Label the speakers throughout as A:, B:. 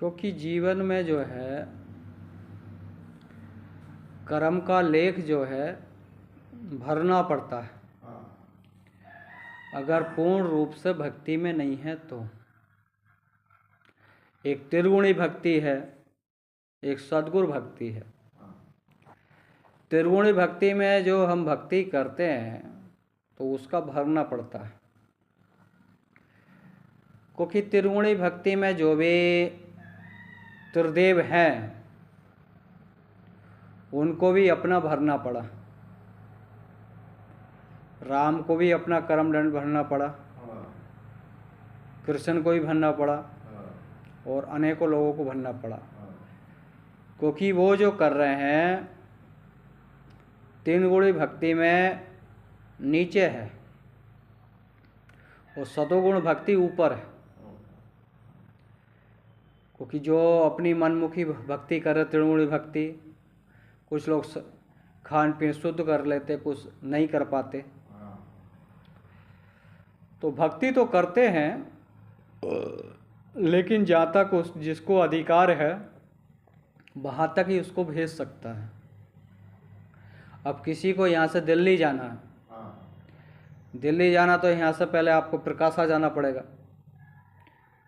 A: क्योंकि जीवन में जो है कर्म का लेख जो है भरना पड़ता है। अगर पूर्ण रूप से भक्ति में नहीं है तो एक त्रिगुणी भक्ति है, एक सद्गुरु भक्ति है। त्रिगुणी भक्ति में जो हम भक्ति करते हैं तो उसका भरना पड़ता है, क्योंकि त्रिगुणी भक्ति में जो भी त्रिदेव हैं उनको भी अपना भरना पड़ा। राम को भी अपना कर्मदंड भरना पड़ा, कृष्ण को भी भरना पड़ा और अनेकों लोगों को भरना पड़ा, क्योंकि वो जो कर रहे हैं तीन गुणी भक्ति में नीचे है और सतोगुण भक्ति ऊपर है। क्योंकि जो अपनी मनमुखी भक्ति करे त्रिगुणी भक्ति, कुछ लोग खान पीन शुद्ध कर लेते, कुछ नहीं कर पाते। तो भक्ति तो करते हैं, लेकिन जहाँ तक उस जिसको अधिकार है वहाँ तक ही उसको भेज सकता है। अब किसी को यहाँ से दिल्ली जाना है, दिल्ली जाना तो यहाँ से पहले आपको प्रकाशा जाना पड़ेगा,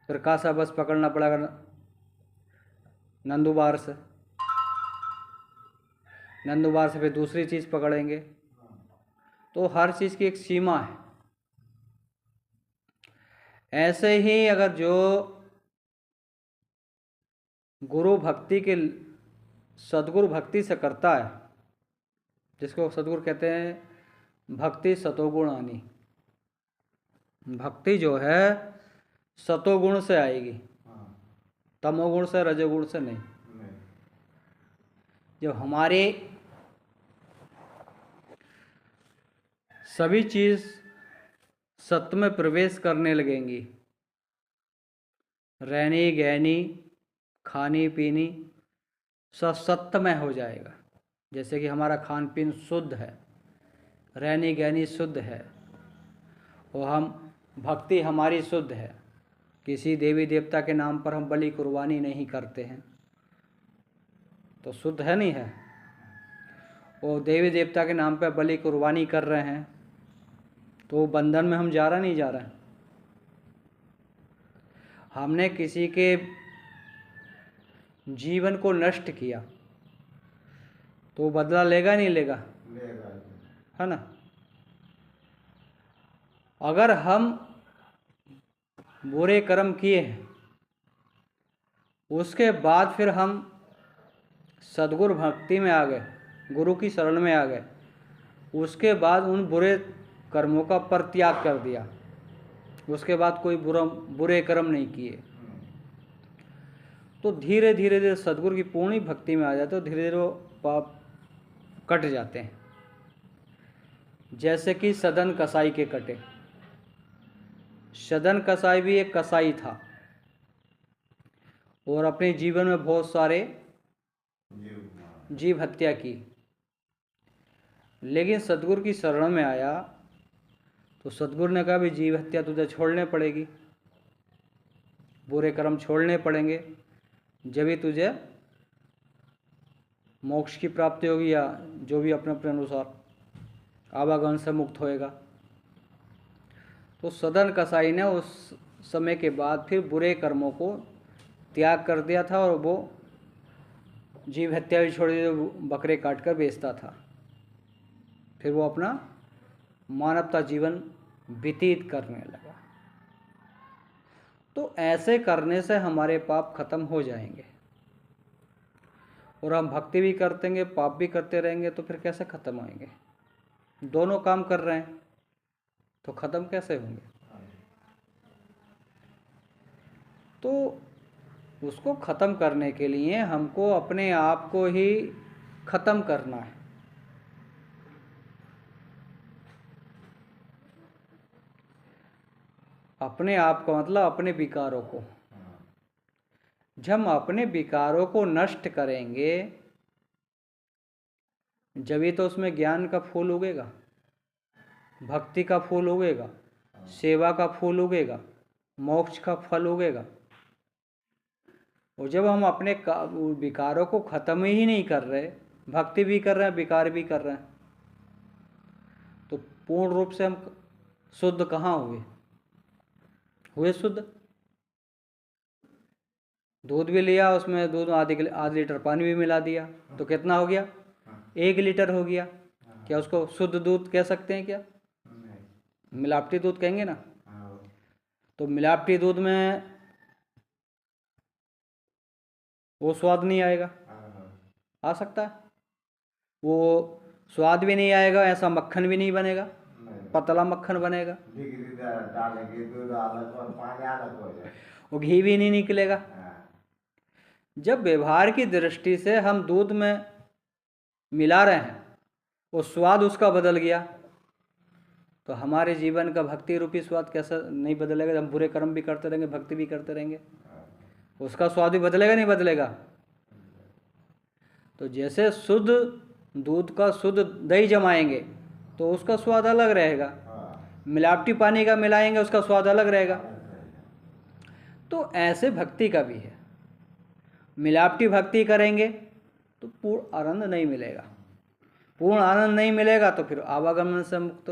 A: प्रकाशा बस पकड़ना पड़ेगा नंदुबार से, नंदुबार से फिर दूसरी चीज़ पकड़ेंगे। तो हर चीज़ की एक सीमा है। ऐसे ही अगर जो गुरु भक्ति के सद्गुरु भक्ति से करता है, जिसको सद्गुरु कहते हैं भक्ति सतोगुणानी, भक्ति जो है सतोगुण से आएगी, तमोगुण से रजोगुण से नहीं। जब हमारे सभी चीज़ सत्य में प्रवेश करने लगेंगी, रहनी गहनी खानी पीनी सब सत्य में हो जाएगा। जैसे कि हमारा खान पीन शुद्ध है, रहनी गहनी शुद्ध है और हम भक्ति हमारी शुद्ध है। किसी देवी देवता के नाम पर हम बलि कुर्बानी नहीं करते हैं तो शुद्ध है नहीं है। वो देवी देवता के नाम पर बलि कुर्बानी कर रहे हैं तो बंधन में हम जा रहे नहीं जा रहे हैं। हमने किसी के जीवन को नष्ट किया तो बदला लेगा नहीं लेगा, है ना। अगर हम बुरे कर्म किए हैं उसके बाद फिर हम सद्गुरु भक्ति में आ गए, गुरु की शरण में आ गए, उसके बाद उन बुरे कर्मों का परित्याग कर दिया, उसके बाद कोई बुरे कर्म नहीं किए, तो धीरे धीरे सद्गुरु की पूर्ण भक्ति में आ जाते, तो धीरे धीरे वो पाप कट जाते हैं। जैसे कि सदन कसाई के कटे। सदन कसाई भी एक कसाई था और अपने जीवन में बहुत सारे जीव हत्या की, लेकिन सद्गुरु की शरण में आया तो सद्गुरु ने कहा भी जीव हत्या तुझे छोड़ने पड़ेगी, बुरे कर्म छोड़ने पड़ेंगे, जब ही तुझे मोक्ष की प्राप्ति होगी या जो भी अपने अपने अनुसार आवागमन से मुक्त होएगा। तो सदन कसाई ने उस समय के बाद फिर बुरे कर्मों को त्याग कर दिया था और वो जीव हत्या भी छोड़ दी, बकरे काट कर बेचता था। फिर वो अपना मानवता जीवन व्यतीत करने लगा। तो ऐसे करने से हमारे पाप खत्म हो जाएंगे और हम भक्ति भी करतेंगे पाप भी करते रहेंगे तो फिर कैसे खत्म होंगे। दोनों काम कर रहे हैं तो खत्म कैसे होंगे। तो उसको खत्म करने के लिए हमको अपने आप को ही खत्म करना है। अपने आप का मतलब अपने विकारों को। जब हम अपने विकारों को नष्ट करेंगे जब ही तो उसमें ज्ञान का फूल उगेगा, भक्ति का फूल उगेगा, सेवा का फूल उगेगा, मोक्ष का फल उगेगा। और जब हम अपने विकारों को खत्म ही नहीं कर रहे, भक्ति भी कर रहे हैं, विकार भी कर रहे हैं, तो पूर्ण रूप से हम शुद्ध कहाँ हुए शुद्ध। दूध भी लिया, उसमें दूध आधे लीटर पानी भी मिला दिया, तो कितना हो गया? 1 लीटर हो गया। क्या उसको शुद्ध दूध कह सकते हैं क्या? मिलावटी दूध कहेंगे ना। तो मिलावटी दूध में वो स्वाद नहीं आएगा। आ सकता है? वो स्वाद भी नहीं आएगा, ऐसा मक्खन भी नहीं बनेगा, पतला मक्खन बनेगा, वो घी भी नहीं निकलेगा। जब व्यवहार की दृष्टि से हम दूध में मिला रहे हैं, वो स्वाद उसका बदल गया, तो हमारे जीवन का भक्ति रूपी स्वाद कैसा नहीं बदलेगा? हम बुरे कर्म भी करते रहेंगे, भक्ति भी करते रहेंगे, उसका स्वाद भी बदलेगा नहीं बदलेगा? तो जैसे शुद्ध दूध का शुद्ध दही जमाएंगे तो उसका स्वाद अलग रहेगा, मिलावटी पानी का मिलाएंगे उसका स्वाद अलग रहेगा। तो ऐसे भक्ति का भी है, मिलावटी भक्ति करेंगे तो पूर्ण आनंद नहीं मिलेगा, पूर्ण आनंद नहीं मिलेगा तो फिर आवागमन से मुक्त,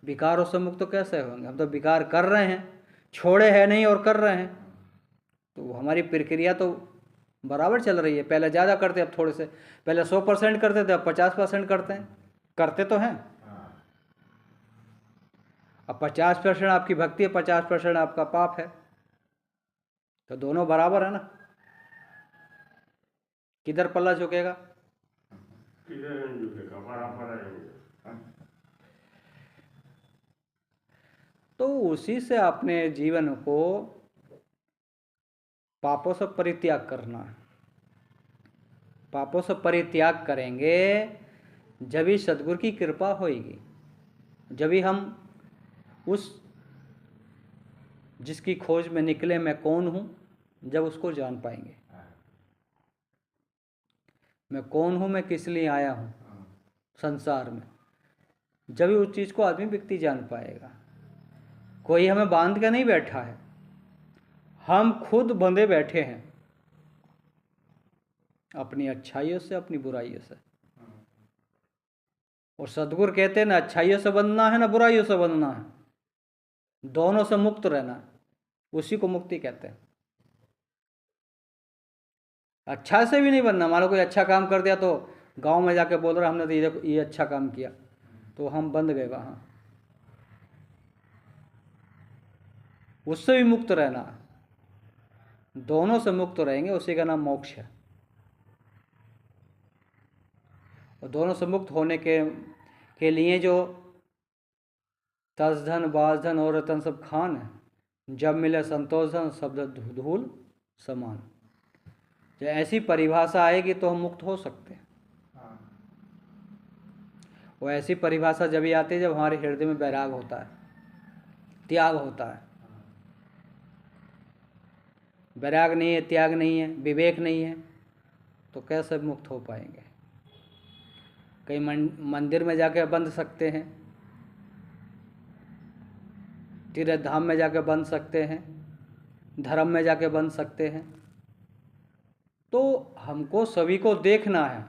A: विकारों से मुक्त कैसे होंगे? हम तो विकार कर रहे हैं, छोड़े हैं नहीं और कर रहे हैं, तो हमारी प्रक्रिया तो बराबर चल रही है। पहले ज़्यादा करते, अब थोड़े से, पहले 100% करते थे, अब 50% करते हैं, करते तो हैं। अब 50% आपकी भक्ति है, 50% आपका पाप है, तो दोनों बराबर है ना। किधर पल्ला झुकेगा?
B: किधर नहीं झुकेगा, बराबर है।
A: तो उसी से अपने जीवन को पापों से परित्याग करना है। पापों से परित्याग करेंगे जब ही सद्गुरु की कृपा होगी, जब ही हम उस जिसकी खोज में निकले मैं कौन हूँ, जब उसको जान पाएंगे। मैं कौन हूँ, मैं किस लिए आया हूँ संसार में, जब ही उस चीज़ को आदमी व्यक्ति जान पाएगा। कोई हमें बांध के नहीं बैठा है, हम खुद बंधे बैठे हैं अपनी अच्छाइयों से, अपनी बुराइयों से। और सद्गुरु कहते हैं ना अच्छाइयों से बंधना है ना बुराइयों से बंधना है, दोनों से मुक्त रहना है, उसी को मुक्ति कहते हैं। अच्छा से भी नहीं बनना। मान लो कोई अच्छा काम कर दिया तो गांव में जाके बोल रहा हमने तो ये अच्छा काम किया, तो हम बंध गए वहाँ, उससे भी मुक्त रहना, दोनों से मुक्त रहेंगे, उसी का नाम मोक्ष है। और दोनों से मुक्त होने के लिए जो तज धन बाज धन और रतन सब खान है, जब मिले संतोष धन शब्द धूल समान, जब ऐसी परिभाषा आएगी तो हम मुक्त हो सकते हैं। वो ऐसी परिभाषा जब ही आती है जब हमारे हृदय में वैराग होता है, त्याग होता है। वैराग नहीं है, त्याग नहीं है, विवेक नहीं है, तो कैसे मुक्त हो पाएंगे? कहीं मंदिर में जाकर बंध सकते हैं, तीर्थ धाम में जाकर बंध सकते हैं, धर्म में जाकर बंध सकते हैं। तो हमको सभी को देखना है,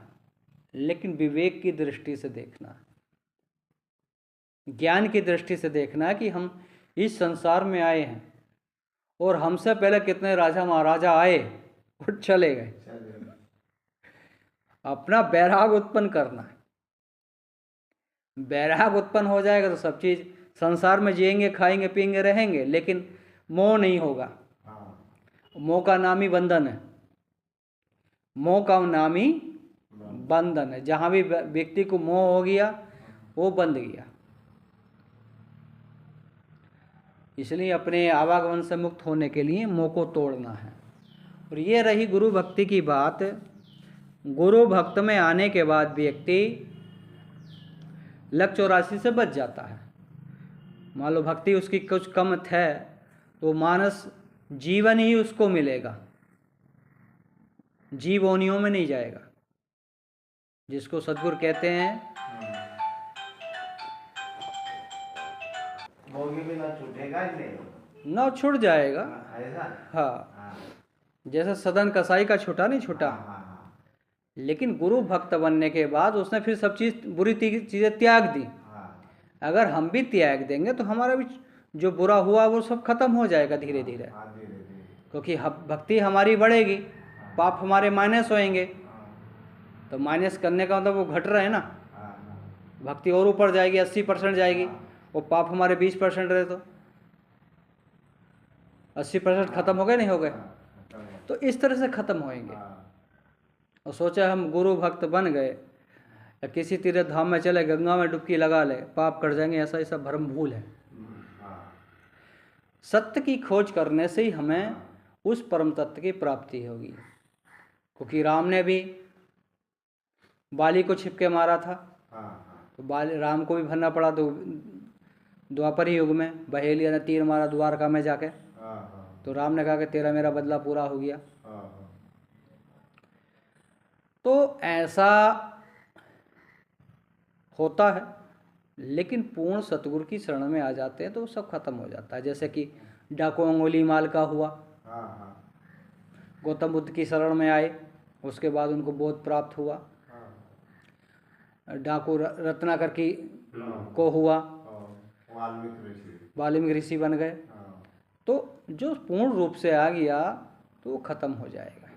A: लेकिन विवेक की दृष्टि से देखना है, ज्ञान की दृष्टि से देखना है कि हम इस संसार में आए हैं और हमसे पहले कितने राजा महाराजा आए और चले गए। अपना वैराग उत्पन्न करना है। वैराग उत्पन्न हो जाएगा तो सब चीज संसार में जिएंगे, खाएंगे, पिएंगे, रहेंगे, लेकिन मोह नहीं होगा। मोह का नाम ही बंधन है, मोह का नाम ही बंधन है। जहां भी व्यक्ति को मोह हो गया वो बंध गया। इसलिए अपने आवागमन से मुक्त होने के लिए मोह को तोड़ना है। और ये रही गुरु भक्ति की बात। गुरु भक्त में आने के बाद व्यक्ति लक्ष्य और राशि से बच जाता है। मान लो भक्ति उसकी कुछ कम है तो मानस जीवन ही उसको मिलेगा, जीवोनियों में नहीं जाएगा, जिसको सद्गुरु कहते हैं
C: मोगी भी ना छूटेगा,
A: न छूट जाएगा। हाँ, जैसे सदन कसाई का छूटा नहीं छूटा,
C: हाँ हाँ हाँ
A: लेकिन गुरु भक्त बनने के बाद उसने फिर सब बुरी चीज़ें त्याग दी।
C: हाँ
A: अगर हम भी त्याग देंगे तो हमारा भी जो बुरा हुआ वो सब खत्म हो जाएगा धीरे धीरे,
C: हाँ, धीरे धीरे
A: क्योंकि भक्ति हमारी बढ़ेगी, पाप हमारे माइनस होएंगे।
C: हाँ
A: तो माइनस करने का मतलब वो घट रहे हैं ना,
C: हाँ हाँ
A: भक्ति और ऊपर जाएगी, 80% जाएगी, और पाप हमारे 20% रहे तो 80% खत्म हो गए नहीं हो गए।
C: हाँ, खत्म हो।
A: तो इस तरह से खत्म होएंगे।
C: हाँ
A: और सोचा हम गुरु भक्त बन गए या किसी तीर्थ धाम में चले, गंगा में डुबकी लगा ले, पाप कट जाएंगे, ऐसा ही सब भ्रम भूल है।
C: हाँ
A: सत्य की खोज करने से ही हमें उस परम तत्व की प्राप्ति होगी। क्योंकि राम ने भी बाली को छिपके मारा था,
C: हाँ हाँ
A: तो राम को भी भरना पड़ा। तो द्वापर युग में बहेलिया ने तीर मारा द्वारका में जाके,
C: हाँ हाँ
A: तो राम ने कहा कि तेरा मेरा बदला पूरा हो गया।
C: हाँ हाँ
A: तो ऐसा होता है, लेकिन पूर्ण सतगुरु की शरण में आ जाते हैं तो सब खत्म हो जाता है। जैसे कि डाको अंगुली माल का हुआ,
C: हाँ हाँ
A: गौतम बुद्ध की शरण में आए, उसके बाद उनको बोध प्राप्त हुआ। डाकू रत्नाकर की को हुआ, वाल्मीकि ऋषि बन गए। तो जो पूर्ण रूप से आ गया तो वो खत्म हो जाएगा।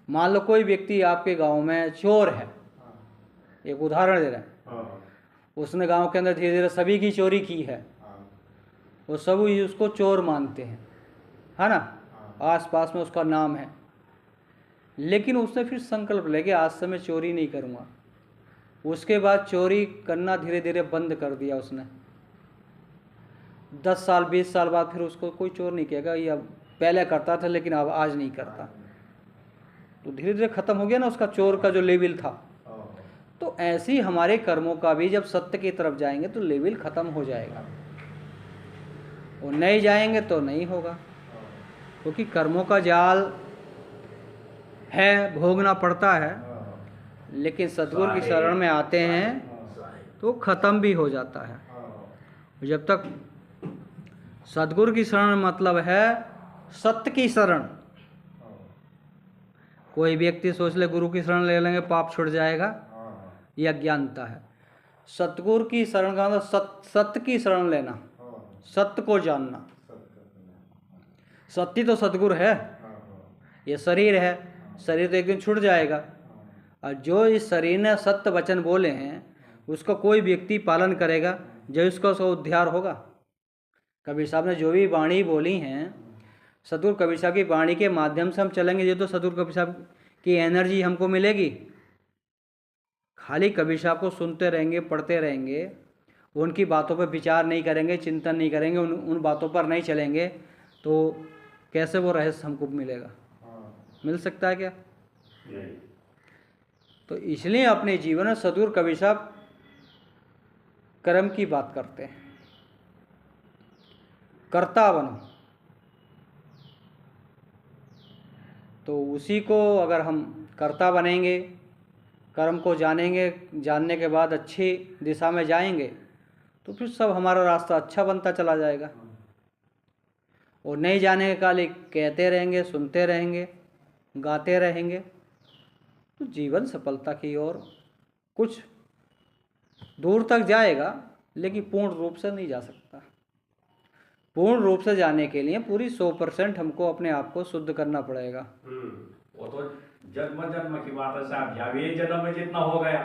A: मान लो कोई व्यक्ति आपके गांव में चोर है, एक उदाहरण दे रहे हैं, उसने गांव के अंदर धीरे धीरे सभी की चोरी की है, वो सभी उसको चोर मानते हैं, है ना, आस पास में उसका नाम है। लेकिन उसने फिर संकल्प ले कि आज से मैं चोरी नहीं करूँगा। उसके बाद चोरी करना धीरे धीरे बंद कर दिया उसने। 10 साल 20 साल बाद फिर उसको कोई चोर नहीं कहेगा, ये पहले करता था लेकिन अब आज नहीं करता। तो धीरे धीरे खत्म हो गया ना उसका चोर का जो लेवल था। तो ऐसे ही हमारे कर्मों का भी जब सत्य की तरफ जाएंगे तो लेवल खत्म हो जाएगा, और नहीं जाएंगे तो नहीं होगा, क्योंकि कर्मों का जाल है, भोगना पड़ता है। लेकिन सतगुरु की शरण में आते हैं तो खत्म भी हो जाता है। जब तक सतगुरु की शरण मतलब है सत्य की शरण। कोई व्यक्ति सोच ले गुरु की शरण ले लेंगे पाप छूट जाएगा, यह अज्ञानता है। सतगुरु की शरण का मतलब सत्य की शरण लेना, सत्य को जानना। सत्य तो सतगुरु है, ये शरीर है, शरीर तो एक दिन छूट जाएगा। और जो इस शरीर ने सत्य वचन बोले हैं उसको कोई व्यक्ति पालन करेगा, जो उसका उद्धार होगा। कबीर साहब ने जो भी वाणी बोली हैं, सतगुरु कबीर साहब की वाणी के माध्यम से हम चलेंगे, ये तो सतगुरु कबीर साहब की एनर्जी हमको मिलेगी। खाली कबीर साहब को सुनते रहेंगे, पढ़ते रहेंगे, उनकी बातों पर विचार नहीं करेंगे, चिंतन नहीं करेंगे, उन बातों पर नहीं चलेंगे, तो कैसे वो रहस्य हमको मिलेगा? मिल सकता है क्या? तो इसलिए अपने जीवन में सतगुरु कबीर साहब कर्म की बात करते हैं, कर्ता बनो। तो उसी को अगर हम कर्ता बनेंगे, कर्म को जानेंगे, जानने के बाद अच्छी दिशा में जाएंगे, तो फिर सब हमारा रास्ता अच्छा बनता चला जाएगा। और नहीं जाने के काले कहते रहेंगे, सुनते रहेंगे, गाते रहेंगे, तो जीवन सफलता की ओर कुछ दूर तक जाएगा, लेकिन पूर्ण रूप से नहीं जा सकता। पूर्ण रूप से जाने के लिए पूरी 100% हमको अपने आप को शुद्ध करना पड़ेगा।
B: वो तो जन्म जन्म की बात है साहब, या ये जन्म में जितना हो गया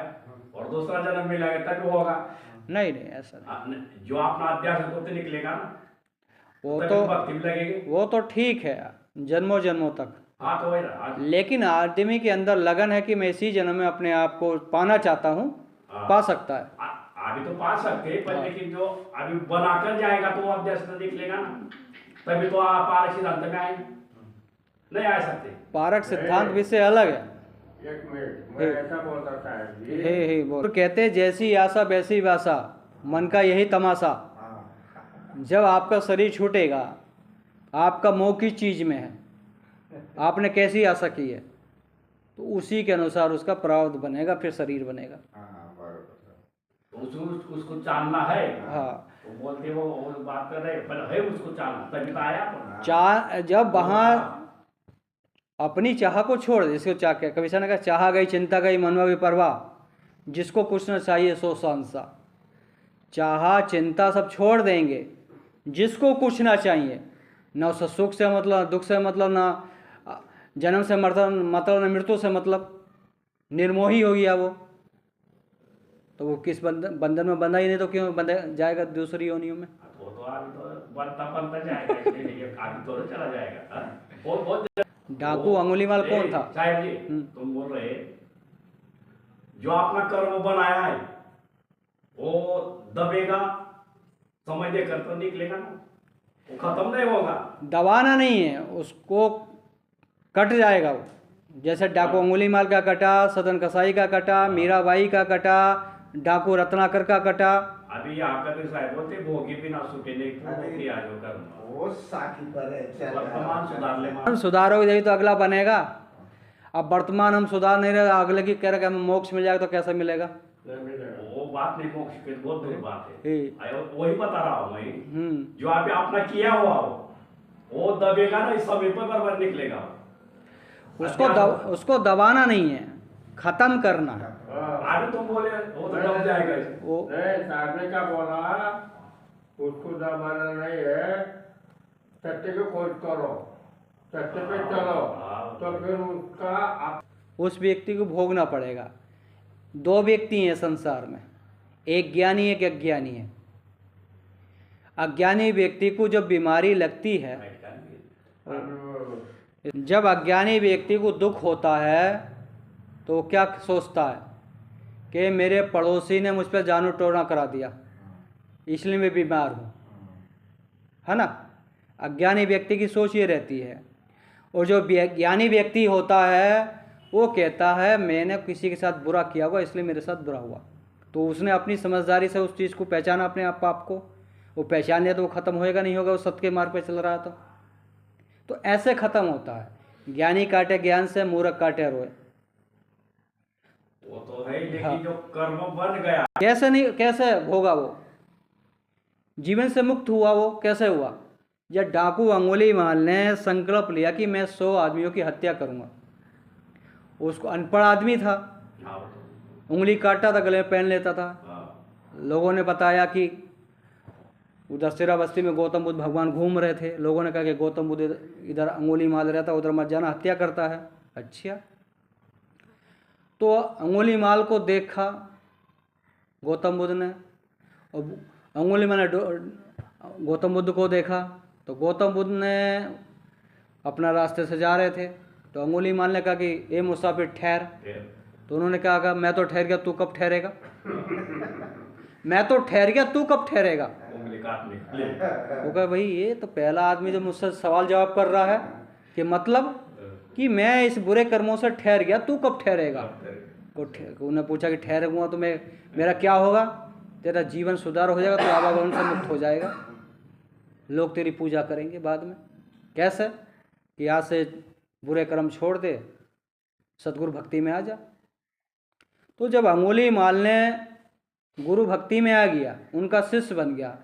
B: और दूसरा जन्म मिलेगा तभी होगा।
A: नहीं नहीं, ऐसा नहीं।
B: जो अपना अध्यास है तो निकलेगा ना,
A: वो तो ठीक है जन्मों जन्मों तक।
B: हाँ तो वही रहा।
A: लेकिन आदमी के अंदर लगन है कि मैं इसी जन्म में अपने आप को पाना चाहता हूँ, पा सकता है।
B: अभी तो पा सकते हैं, पर लेकिन जो अभी बनाकर जाएगा तो वो अभ्यास तो निकलेगा ना, तभी तो आप पारक सिद्धांत में आएंगे, नहीं आ सकते।
A: पारक सिद्धांत विषय अलग है।
B: एक मिनट, मैं ऐसा बोल सकता है
A: हे बोल। कहते जैसी आशा वैसी वासा, मन का यही तमाशा। जब आपका शरीर छूटेगा, आपका मोह किस चीज में है, आपने कैसी आशा की है, तो उसी के अनुसार उसका प्रारब्ध बनेगा, फिर शरीर बनेगा।
B: उसको जानना है।
A: हाँ,
B: वो बोलते वो बात कर रहे पर है उसको चाल तभी तो आया तो।
A: चाह जब वहाँ अपनी चाह को छोड़ दे, इसको चाह के कभी ने कहा चाह गई चिंता गई मनवा विपरवाह, जिसको कुछ न चाहिए सो संसा। चाह चिंता सब छोड़ देंगे, जिसको कुछ ना चाहिए, ना उसे सुख से मतलब, दुख से मतलब, ना जन्म से मतलब, न मृत्यु से मतलब, निर्मोही हो गया वो, तो वो किस बंधन में बंधा ही नहीं, तो क्यों बंधा जाएगा दूसरी योनियों में?
B: वो तो अभी तो बनता जाएगा, इसलिए ये आगे तो चला जाएगा। हाँ? बहुत
A: डाकू अंगुलीमाल कौन था?
B: साहब जी तुम बोल रहे जो अपना कर्म बनाया है वो दबेगा, समय देकर तो निकलेगा ना, वो खत्म नहीं होगा।
A: दबाना नहीं है उसको, कट जाएगा वो। जैसे डाकू अंगुलीमाल का कटा, सदन कसाई का कटा, मीराबाई का कटा, डाकू रत्नाकर का कटा।
B: अभी यहाँ का साहब बोलते भोगी बिना सुखे नहीं किया जो कर्म
C: वो साथी पर है, चल
B: वर्तमान सुधार ले
A: हम सुधारोगे तभी तो अगला बनेगा। अब वर्तमान हम सुधार नहीं रहे, अगले की कह रहे कि हमें मोक्ष मिल जाएगा, तो कैसा मिलेगा?
B: वो बात नहीं, मोक्ष की बहुत दूर बात है।
A: हे।
B: वही बता रहा हूँ मैं, जो आप अपना किया हुआ हो वो दबेगा ना, इस समय पर बराबर निकलेगा।
A: उसको दबाना नहीं है, खत्म करना है।
B: अभी तुम बोले वो तो दब जाएगा
A: वो
D: नहीं, साहब ने क्या बोला, उसको दबाना नहीं है, सत्य की खोज करो, सत्य पे चलो, तो फिर उसका
A: उस व्यक्ति को भोगना पड़ेगा। दो व्यक्ति हैं संसार में, एक ज्ञानी एक अज्ञानी है। अज्ञानी व्यक्ति को जब बीमारी लगती है, जब अज्ञानी व्यक्ति को दुख होता है, तो वो क्या सोचता है कि मेरे पड़ोसी ने मुझ पर जानू टोना करा दिया, इसलिए मैं बीमार हूँ, है ना? अज्ञानी व्यक्ति की सोच ये रहती है। और जो ज्ञानी व्यक्ति होता है वो कहता है मैंने किसी के साथ बुरा किया हुआ, इसलिए मेरे साथ बुरा हुआ। तो उसने अपनी समझदारी से उस चीज़ को पहचाना, अपने आप पाप को वो पहचान लिया, तो वो ख़त्म होएगा नहीं होगा, वो सत्य के मार्ग पर चल रहा था। तो ऐसे ख़त्म होता है। ज्ञानी काटे ज्ञान से, मूर्ख काटे रोए।
B: वो तो है, लेकिन जो कर्म बन गया
A: कैसे नहीं, कैसे होगा वो? जीवन से मुक्त हुआ वो कैसे हुआ? जब डाकू अंगुलीमाल ने संकल्प लिया कि मैं 100 आदमियों की हत्या करूंगा। उसको अनपढ़ आदमी था, उंगली काटता था, गले में पहन लेता था। लोगों ने बताया कि उधर सिरा बस्ती में गौतम बुद्ध भगवान घूम रहे थे। लोगों ने कहा कि गौतम बुद्ध इधर अंगुलीमाल रहता, उधर मत जाना, हत्या करता है। अच्छा, तो अंगुलीमाल को देखा गौतम बुद्ध ने, और अंगुलीमाल ने गौतम बुद्ध को देखा। तो गौतम बुद्ध ने अपना रास्ते से जा रहे थे, तो अंगुलीमाल ने कहा कि ए मुसाफिर ठहर। तो उन्होंने कहा मैं तो ठहर गया, तू कब ठहरेगा? मैं तो ठहर गया, तू कब ठहरेगा? वो कहा भाई ये तो पहला आदमी जो मुझसे सवाल जवाब कर रहा है कि मतलब कि मैं इस बुरे कर्मों से ठहर गया, तू कब ठहरेगा? उन्होंने पूछा कि ठहरूंगा तो मेरा क्या होगा? तेरा जीवन सुधार हो जाएगा, तो आवागमन से मुक्त हो जाएगा, लोग तेरी पूजा करेंगे बाद में। कैसे? कि यहाँ से बुरे कर्म छोड़ दे, सतगुरु भक्ति में आ जा। तो जब अंगुलीमाल ने गुरु भक्ति में आ गया, उनका शिष्य बन गया,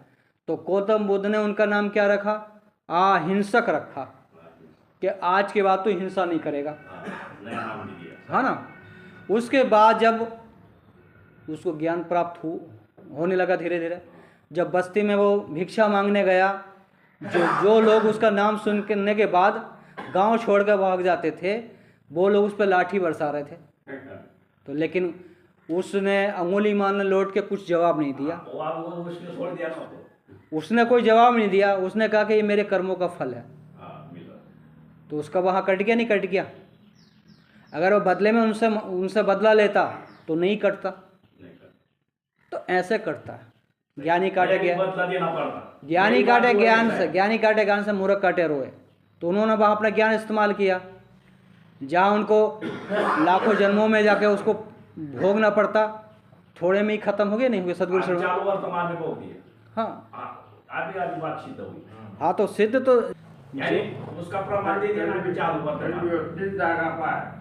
A: तो गौतम बुद्ध ने उनका नाम क्या रखा? अहिंसक रखा, कि आज के बाद तो हिंसा नहीं करेगा, है ना? उसके बाद जब उसको ज्ञान प्राप्त होने लगा धीरे धीरे, जब बस्ती में वो भिक्षा मांगने गया, जो लोग उसका नाम सुनने के बाद गांव छोड़कर भाग जाते थे, वो लोग उस पर लाठी बरसा रहे थे। तो लेकिन उसने अंगुलीमाल ने लौट के कुछ जवाब नहीं दिया। उसने कोई जवाब नहीं दिया। उसने कहा कि ये मेरे कर्मों का फल है। तो उसका वहाँ कट गया, नहीं कट गया? अगर वो बदले में उनसे बदला लेता तो नहीं कटता। तो ऐसे करता है। ज्ञानी काटे ज्ञानी काटे ज्ञान से, ज्ञानी काटे ज्ञान से, मूर्ख काटे रोए। तो उन्होंने वहाँ अपना ज्ञान इस्तेमाल किया, जहाँ उनको लाखों जन्मों में जाके उसको भोगना पड़ता, थोड़े में ही खत्म हो गया, नहीं हुए सदगुरु से। हाँ, तो सिद्ध तो
B: उसका प्रमाण दे देना, विचार
D: जगह पर